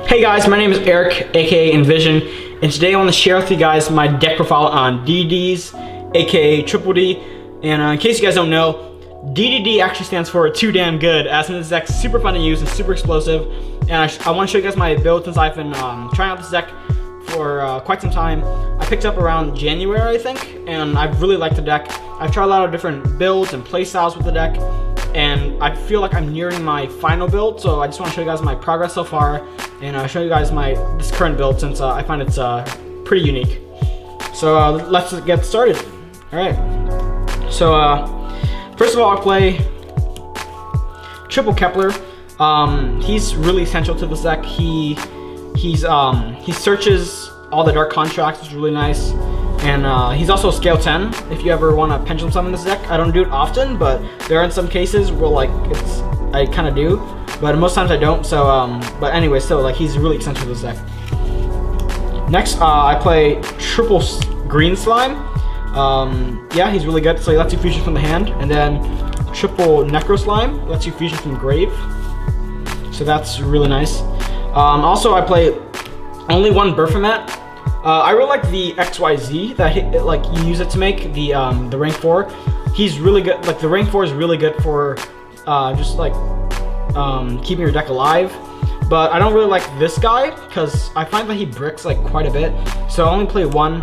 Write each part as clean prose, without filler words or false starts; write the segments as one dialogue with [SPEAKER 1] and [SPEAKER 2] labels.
[SPEAKER 1] Hey guys, my name is Eric, aka Envision, and today I want to share with you guys my deck profile on DDs, aka Triple D. And in case you guys don't know, DDD actually stands for Too Damn Good, as in this deck's super fun to use and super explosive. And I want to show you guys my build since I've been trying out this deck for quite some time. I picked up around January, I think, and I've really liked the deck. I've tried a lot of different builds and play styles with the deck, and I feel like I'm nearing my final build, so I just want to show you guys my progress so far and show you guys this current build since I find it's pretty unique. So let's get started. Alright, so first of all, I'll play Triple Kepler. He's really essential to this deck. He searches all the dark contracts, which is really nice. And he's also scale 10 if you ever want to pendulum summon this deck. I don't do it often, but there are some cases where I kind of do, but most times I don't. So but anyway, still he's really essential to this deck. Next, I play Triple Green Slime. Yeah, he's really good. So he lets you fusion from the hand, and then Triple Necro Slime lets you fusion from grave. So that's really nice. Also, I play only one Berfomet. I really like the XYZ that you use it to make the rank 4. He's really good. The rank 4 is really good for just keeping your deck alive. But I don't really like this guy because I find that he bricks quite a bit. So I only play one,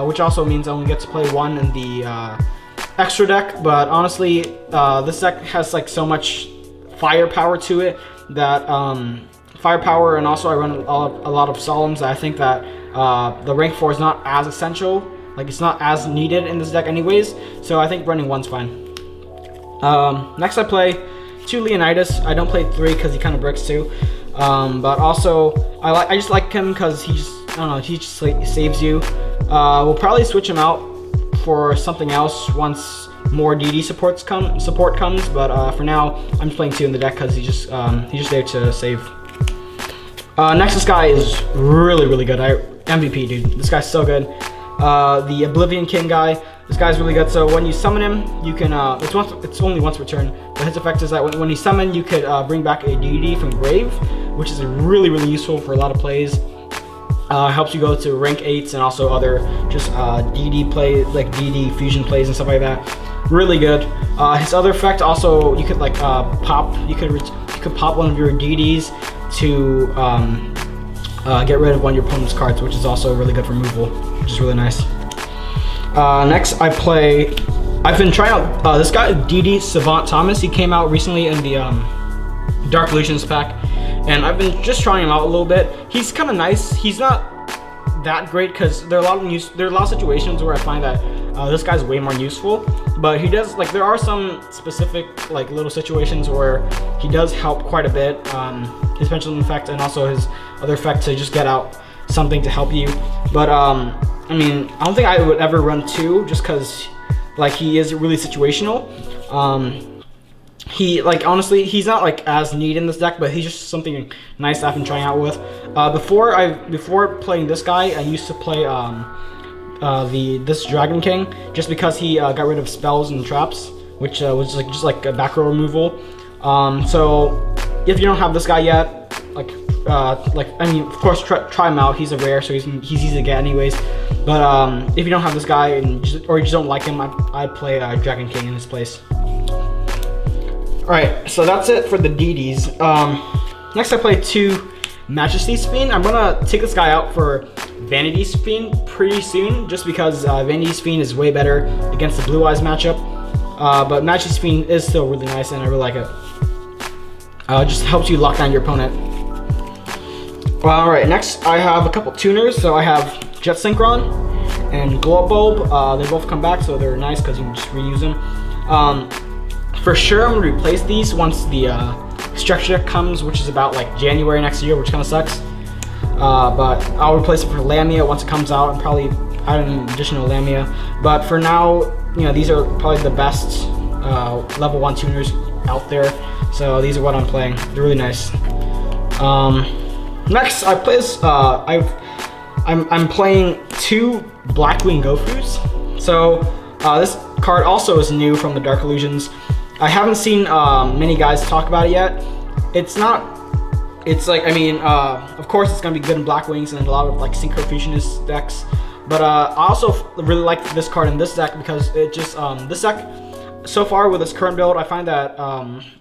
[SPEAKER 1] which also means I only get to play one in the extra deck. But honestly, this deck has so much firepower to it that firepower, and also I run a lot of solemns. I think that the rank 4 is not as essential, it's not as needed in this deck anyways, so I think running 1's fine. Next I play 2 Leonidas. I don't play 3 because he kind of bricks too, but also I just like him because he just saves you. We'll probably switch him out for something else once more DD support comes, but for now I'm just playing 2 in the deck because he's just there to save. Next, this guy is really good. MVP, dude. This guy's so good. The Oblivion King guy. This guy's really good. So when you summon him, you can. It's only once per turn. But his effect is that when you summon, you could bring back a DD from grave, which is really useful for a lot of plays. Helps you go to rank 8s and also other just DD play, DD fusion plays and stuff like that. Really good. His other effect also, you could pop. You could pop one of your DDs to get rid of one of your opponent's cards, which is also really good for removal, which is really nice. Next, I've been trying out this guy, DD Savant Thomas. He came out recently in the Dark Illusions pack, and I've been just trying him out a little bit. He's kind of nice. He's not that great because there are a lot of situations where I find that this guy's way more useful, but he does there are some specific little situations where he does help quite a bit. His pendulum effect and also his other effect to just get out something to help you. But I mean, I don't think I would ever run 2 just because he is really situational. He honestly, he's not as neat in this deck, but he's just something nice that I've been trying out with. Before playing this guy, I used to play this Dragon King just because he got rid of spells and traps, which was just a back row removal. So if you don't have this guy yet, I mean, of course, try him out. He's a rare, so he's easy to get anyways. But if you don't have this guy or you just don't like him, I'd play Dragon King in his place. Alright, so that's it for the DDs. Next I play 2 Majesty's Fiend. I'm gonna take this guy out for Vanity's Fiend pretty soon, just because Vanity's Fiend is way better against the Blue Eyes matchup. But Majesty's Fiend is still really nice, and I really like it. It just helps you lock down your opponent. Alright, next I have a couple tuners. So I have Jet Synchron and Glow Bulb. They both come back, so they're nice because you can just reuse them. For sure, I'm gonna replace these once the structure deck comes, which is about January next year, which kind of sucks. But I'll replace it for Lamia once it comes out, and probably add an additional Lamia. But for now, these are probably the best level 1 tuners out there. So these are what I'm playing. They're really nice. Next, I play this. I'm playing 2 Blackwing Gophers. So this card also is new from the Dark Illusions. I haven't seen many guys talk about it yet. It's not it's like, I mean, of course it's gonna be good in Blackwings and a lot of like Synchro Fusionist decks. But I also really like this card in this deck because it just, this deck, so far with its current build, I find that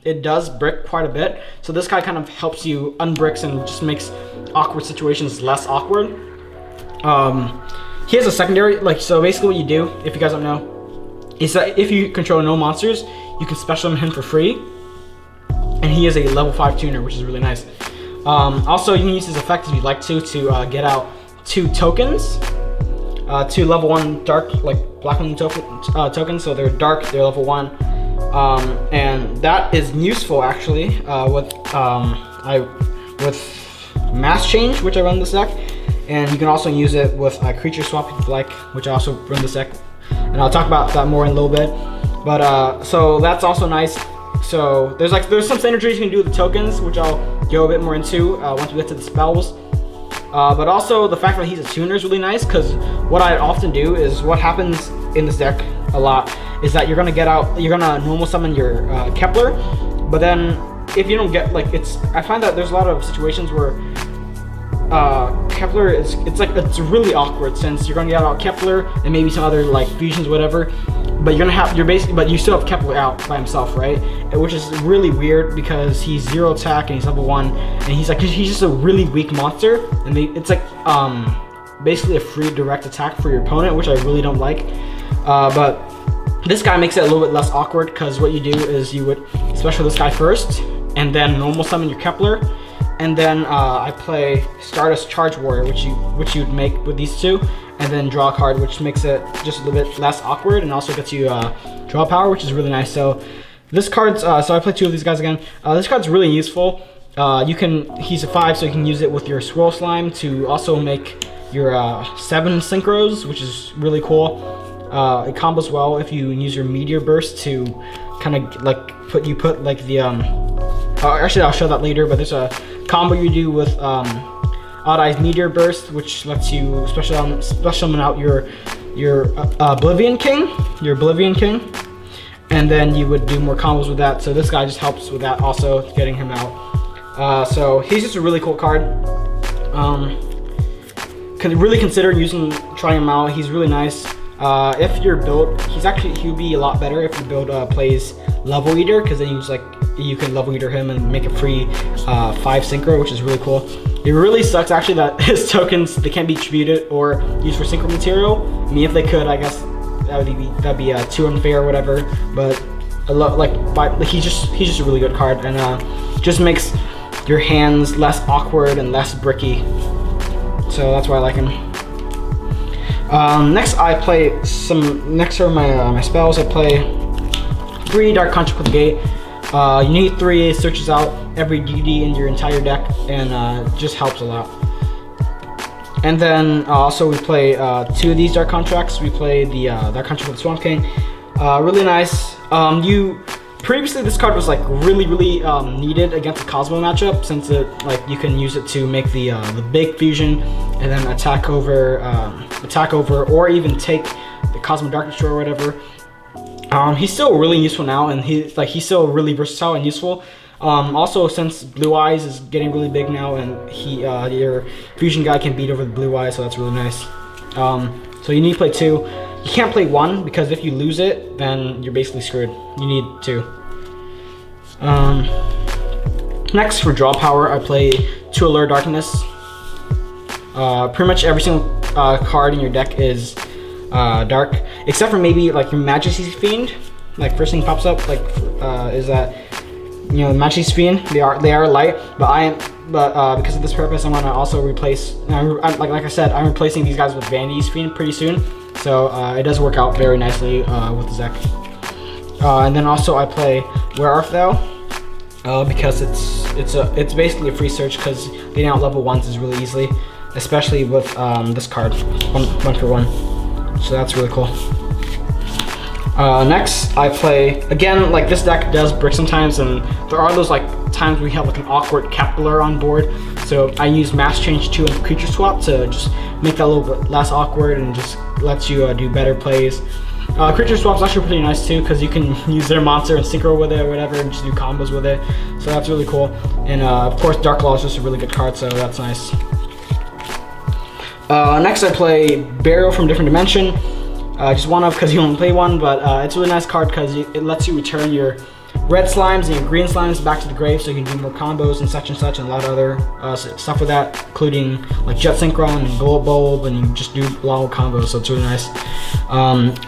[SPEAKER 1] it does brick quite a bit. So this guy kind of helps you unbricks and just makes awkward situations less awkward. He has a secondary, like, so basically what you do, if you guys don't know, is that if you control no monsters, you can special summon him for free. And he is a level 5 tuner, which is really nice. Also, you can use his effect if you'd like to get out 2 tokens. 2 level 1 dark, like Blackwing tokens, so they're dark, they're level 1. And that is useful actually with Mass Change, which I run this deck. And you can also use it with Creature Swap if you like, which I also run this deck. And I'll talk about that more in a little bit. But so that's also nice. So there's some synergies you can do with the tokens, which I'll go a bit more into once we get to the spells. But also the fact that he's a tuner is really nice, because what I often do is, what happens in this deck a lot is that you're gonna normal summon your Kepler, but then if you don't get, like, I find that there's a lot of situations where Kepler it's really awkward, since you're gonna get out Kepler and maybe some other like fusions, whatever, but but you still have Kepler out by himself, right? Which is really weird because he's 0 attack and he's level 1, and he's just a really weak monster, and it's like basically a free direct attack for your opponent, which I really don't like. But this guy makes it a little bit less awkward, because what you do is you would special this guy first, and then normal summon your Kepler. And then I play Stardust Charge Warrior, which you'd make with these 2, and then draw a card, which makes it just a little bit less awkward, and also gets you draw power, which is really nice. So this card's so I play 2 of these guys again. This card's really useful. He's a 5, so you can use it with your Swirl Slime to also make your 7 synchros, which is really cool. It combos well if you use your Meteor Burst to kind of like put like the actually I'll show that later, but there's a combo you do with Odd Eye's Meteor Burst, which lets you special summon out your Oblivion King, and then you would do more combos with that. So this guy just helps with that, also getting him out. So he's just a really cool card. Can really consider trying him out. He's really nice. If your build, he'd be a lot better if your build plays Level Eater, because then you can Level Eater him and make a free 5 synchro, which is really cool. It really sucks actually that his tokens, they can't be distributed or used for synchro material. I mean, if they could, I guess that'd be too unfair or whatever. But he's just a really good card, and just makes your hands less awkward and less bricky. So that's why I like him. Next are my spells. I play 3 Dark Construct with the Gate. You need 3, it searches out every DD in your entire deck, and just helps a lot. And then also we play 2 of these Dark Contracts. We play the Dark Contract with the Swamp King. Really nice. Previously this card was like really needed against the Cosmo matchup, since you can use it to make the big fusion and then attack over, or even take the Cosmo Dark Destroyer or whatever. He's still really useful now, and he's still really versatile and useful. Also, since Blue Eyes is getting really big now, and your fusion guy can beat over the Blue Eyes, so that's really nice. So you need to play 2. You can't play 1, because if you lose it, then you're basically screwed. You need 2. Next, for draw power, I play 2 Allure of Darkness. Pretty much every single card in your deck is dark, except for maybe like your Majesty's Fiend. Like, first thing pops up is that, you know, Majesty's Fiend. They are light, but because of this purpose, I'm gonna also replace. Like I said, I'm replacing these guys with Vanity's Fiend pretty soon. So it does work out very nicely with the deck. And then also I play Where Arf Thou, because it's basically a free search, because getting out level 1s is really easily, especially with this card, one for one. So that's really cool. Next, I play, again, like this deck does brick sometimes, and there are those like times we have like an awkward Kepler on board. So I use Mass Change 2 and Creature Swap to just make that a little bit less awkward, and just lets you do better plays. Creature swap's actually pretty nice too, because you can use their monster and synchro with it or whatever, and just do combos with it. So that's really cool. And of course, Dark Law is just a really good card, so that's nice. Next, I play Burial from Different Dimension. Just one of, because you only play one, but it's a really nice card because it lets you return your red slimes and your green slimes back to the grave, so you can do more combos and such, and a lot of other stuff with that, including like Jet Synchron and Gold Bulb, and you just do a lot of combos, so it's really nice.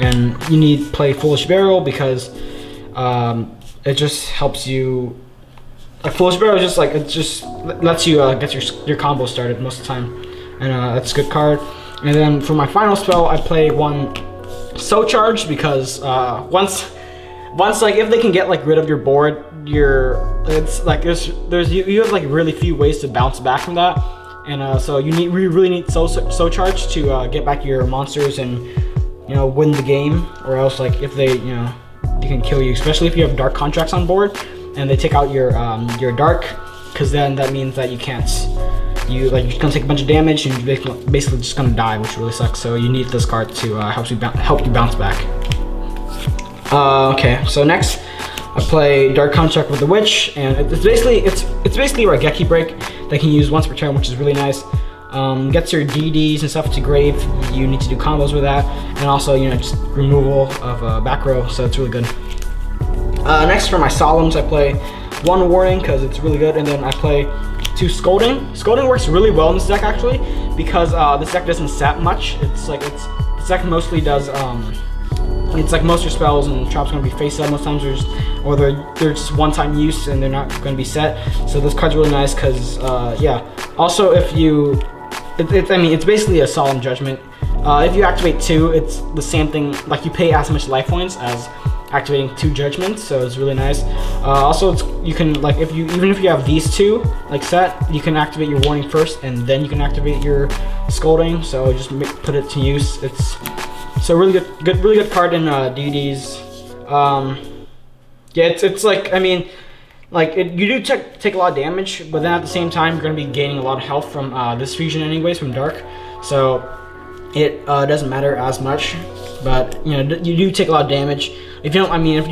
[SPEAKER 1] And you need to play Foolish Burial because it just helps you. Foolish Burial is just like, it just lets you get your combo started most of the time, and that's a good card. And then for my final spell, I play one So Charged because once like if they can get like rid of your board, it's like you have like really few ways to bounce back from that, and so you really need so Charged to get back your monsters and win the game, or else like if they they can kill you, especially if you have dark contracts on board and they take out your dark, because then that means that you're just gonna take a bunch of damage and you're basically just gonna die, which really sucks. So you need this card to help you bounce back. Okay, so next I play Dark Contract with the Witch, and it's basically a Raigeki break that you can use once per turn, which is really nice. Gets your DDs and stuff to grave. You need to do combos with that, and also just removal of back row, so it's really good. Next for my Solemns, I play one Warning because it's really good, and then I play 2 Scolding. Scolding works really well in this deck actually because this deck doesn't sap much. This deck mostly does it's like most of your spells and traps are going to be face set most times, or they're just one-time use and they're not going to be set. So this card's really nice because yeah. Also, if you, it's basically a Solemn Judgment. If you activate 2, it's the same thing. Like you pay as much life points as activating 2 judgments, so it's really nice. Also, you can like even if you have these 2 like set, you can activate your Warning first, and then you can activate your Scolding. So just put it to use. It's a really good card in DDs. Yeah, it's like, you do take a lot of damage, but then at the same time you're gonna be gaining a lot of health from this fusion anyways from Dark, so it doesn't matter as much. But you do take a lot of damage. If you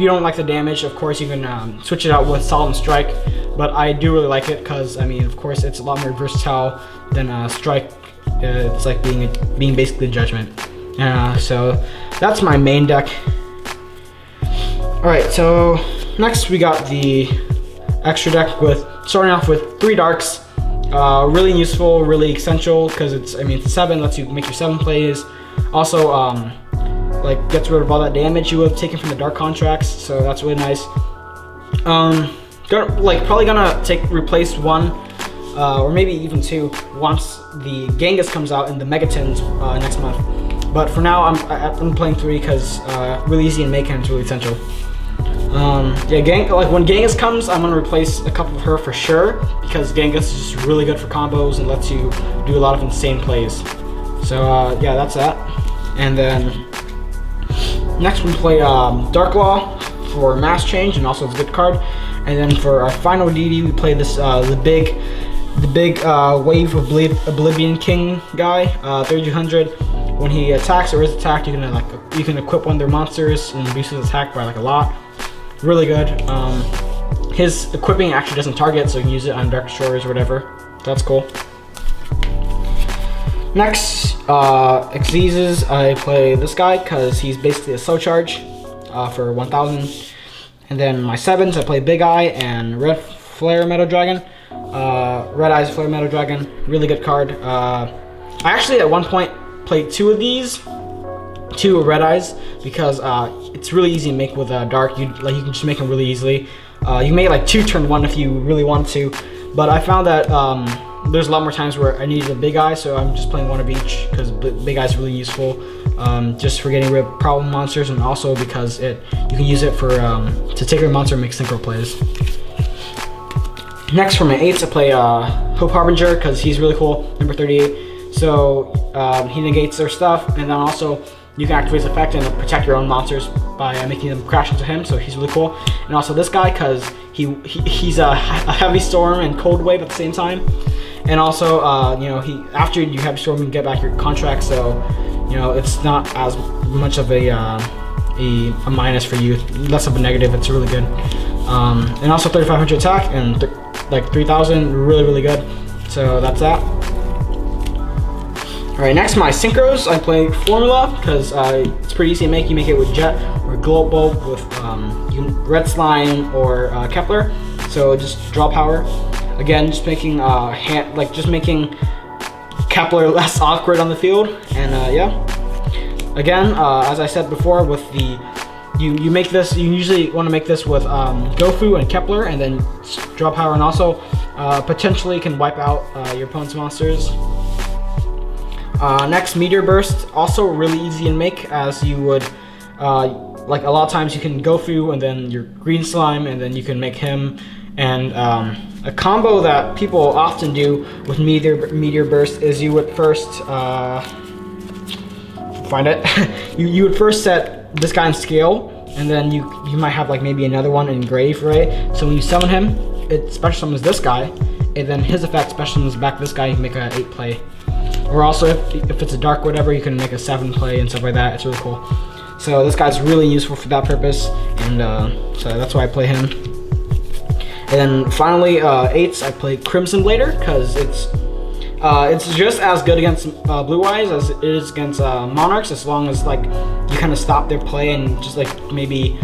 [SPEAKER 1] don't like the damage, of course you can switch it out with Solemn Strike. But I do really like it because of course it's a lot more versatile than Strike. It's like being basically Judgment. So that's my main deck. Alright, so next we got the extra deck starting off with 3 Darks. Really useful, really essential because it's 7, lets you make your 7 plays. Also like gets rid of all that damage you would have taken from the dark contracts, so that's really nice. Probably gonna replace 1 or maybe even 2 once the Genghis comes out in the Megatons next month. But for now, I'm playing 3 because really easy to make and it's really essential. Yeah, when Genghis comes, I'm gonna replace a couple of her for sure because Genghis is just really good for combos and lets you do a lot of insane plays. So yeah, that's that. And then next we play Dark Law for Mass Change, and also it's a good card. And then for our final DD, we play this the big Wave of Oblivion King guy, 3200. When he attacks or is attacked, you can equip one of their monsters and reduce his attack by a lot. Really good. His equipping actually doesn't target, so you can use it on Dark Destroyers or whatever. That's cool. Next, Xyzes, I play this guy because he's basically a slow charge for 1000. And then my 7s, I play Big Eye and Red Flare Meadow Dragon. Red Eyes Flare Meadow Dragon, really good card. I actually at one point played 2 of these, 2 Red Eyes, because it's really easy to make with Dark. You can just make them really easily. You can make 2 turn 1 if you really want to, but I found that there's a lot more times where I needed a Big Eye, so I'm just playing 1 of each because Big Eye is really useful, just for getting rid of problem monsters, and also because you can use it for to take your monster and make synchro plays. Next for my 8s, I play Hope Harbinger because he's really cool, number 38. So he negates their stuff, and then also you can activate his effect and protect your own monsters by making them crash into him, so he's really cool. And also this guy because he's a heavy storm and cold wave at the same time. And also after you heavy storm, you can get back your contract, so it's not as much of a a minus for you, less of a negative. It's really good. And also 3500 attack and like 3000, really good. So that's that. All right, next my synchros. I play Formula because it's pretty easy to make. You make it with Jet or Glow Bulb with Red Slime or Kepler. So just draw power. Again, just making just making Kepler less awkward on the field. And yeah. Again, as I said before, with the you make this. You usually want to make this with Gofu and Kepler, and then draw power, and also potentially can wipe out your opponent's monsters. Next, Meteor Burst, also really easy to make, as you would, like a lot of times you can Gofu and then your green slime, and then you can make him. And a combo that people often do with Meteor Burst is you would first, find it, you would first set this guy in scale, and then you might have like maybe another one in grave, right? So when you summon him, it special summons this guy, and then his effect special summons back this guy. You can make an 8 play. Or also, if it's a dark whatever, you can make a 7 play and stuff like that. It's really cool. So this guy's really useful for that purpose, and so that's why I play him. And then finally, 8s, I play Crimson Blader, because it's just as good against Blue Eyes as it is against Monarchs, as long as like you kind of stop their play and just like maybe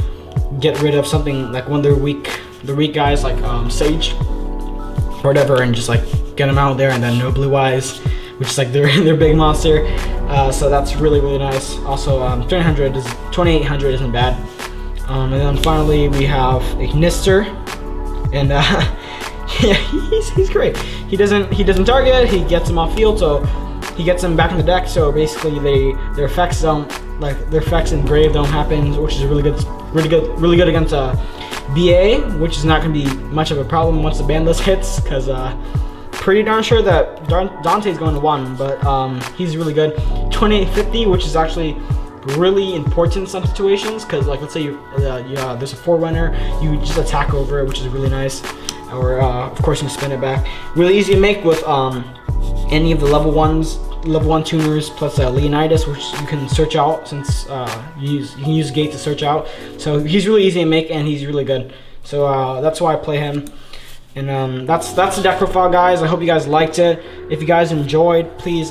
[SPEAKER 1] get rid of something like one of the weak guys like Sage or whatever, and just like get them out there, and then no Blue Eyes, which is like their big monster. So that's really nice. Also, 2800 isn't bad. And then finally we have Ignister, and yeah, he's great. He doesn't target. He gets him off field, so he gets him back in the deck. So basically, their effects in grave don't happen, which is really good against BA, which is not going to be much of a problem once the ban list hits, because pretty darn sure that Dante's going to 1, but he's really good. 2850, which is actually really important in some situations, because like let's say there's a Forerunner, you just attack over it, which is really nice. Or of course you can spin it back. Really easy to make with any of the level 1 tuners plus Leonidas, which you can search out, since you can use Gate to search out. So he's really easy to make, and he's really good. So that's why I play him. And that's the deck profile, guys. I hope you guys liked it. If you guys enjoyed, please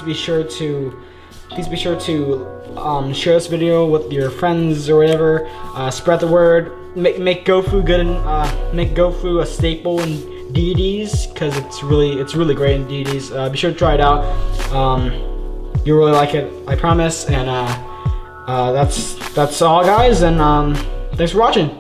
[SPEAKER 1] be sure to share this video with your friends or whatever. Spread the word. Make Gofu good, and make Gofu a staple in deities, because it's really great in deities. Be sure to try it out. You'll really like it, I promise. And that's all, guys. And thanks for watching.